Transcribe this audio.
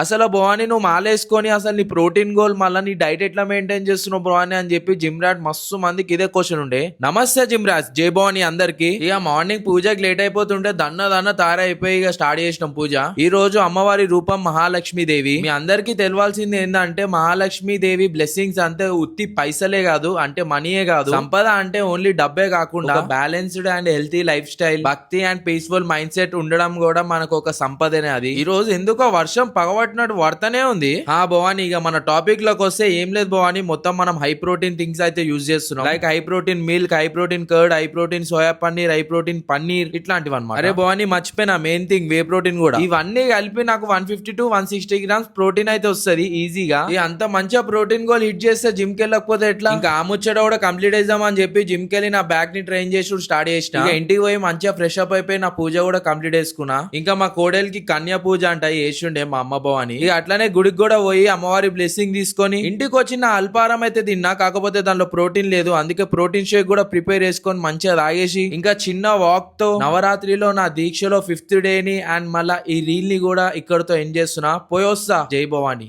అసలు భవాని నువ్వు మాలేసుకొని అసలు నీ ప్రోటీన్ గోల్ మళ్ళీ నీ డైట్ ఎట్లా మెయింటైన్ చేస్తున్నావు భవాని అని చెప్పి జిమ్ రాట్ మస్తు మందికి ఇదే క్వశ్చన్ ఉండే. నమస్తే జిమ్ రాజ్, జై భవాని అందరికి. ఇక మార్నింగ్ పూజకి లేట్ అయిపోతుంటే దన్న తారైపోయి ఇక స్టార్ట్ చేసినాం పూజ. ఈ రోజు అమ్మవారి రూపం మహాలక్ష్మీదేవి. మీ అందరికి తెలియాల్సింది ఏంటంటే మహాలక్ష్మీదేవి బ్లెస్సింగ్స్ అంటే ఉత్తి పైసలే కాదు, అంటే మనీయే కాదు. సంపద అంటే ఓన్లీ డబ్బే కాకుండా balanced and healthy life style, భక్తి అండ్ పీస్ఫుల్ మైండ్ సెట్ ఉండడం కూడా మనకు ఒక సంపదనే. అది ఈ రోజు ఎందుకో వర్షం పగబట్టినట్టు పడతానే ఉంది. భవాని ఇక మన టాపిక్ లోకి వస్తే ఏం లేదు భవాని, మొత్తం మనం హై ప్రోటీన్ థింగ్స్ అయితే యూజ్ చేస్తున్నాం. Like high protein milk, high protein curd, high protein soya paneer, high protein paneer, ఇట్లాంటివి అనమాట. అరే భవాని మర్చిపోయినా మెయిన్ థింగ్ వే ప్రోటీన్ కూడా. ఇవన్నీ కలిపి నాకు 150 to 160 గ్రామ్స్ ప్రోటీన్ అయితే వస్తుంది ఈజీగా. అంత మంచిగా ప్రోటీన్ గోల్ హిట్ చేస్తే జిమ్ కి వెళ్ళకపోతే ఎట్లా? ఇంకా ఆ ముచ్చట కూడా కంప్లీట్ చేద్దాం అని చెప్పి జిమ్ కి వెళ్ళి నా బ్యాక్ ని ట్రైన్ చేసి స్టార్ట్ చేసిన. ఇంటికి పోయి మంచిగా ఫ్రెష్ అప్ అయిపోయి నా పూజ కూడా కంప్లీట్ చేసుకున్నా. ఇంకా మా కోడలికి కన్యా పూజ అంట చేసిండే మా అమ్మ భవాని. ఇక అట్లానే గుడికి కూడా పోయి అమ్మవారి బ్లెస్సింగ్ తీసుకొని ఇంటికి వచ్చిన అల్పారం అయితే తిన్నా. కాకపోతే దానిలో ప్రోటీన్ లేదు, అందుకే ప్రోటీన్ షేక్ కూడా ప్రిపేర్ చేసుకొని మంచిగా తాగేసి ఇంకా చిన్న వాక్ తో నవరాత్రిలో నా దీక్షలో 5th డేని అండ్ మళ్ళా ఈ రీల్ ని కూడా ఇక్కడతో ఎండ్ చేస్తున్నా. పోయొస్తా. జై భవాని.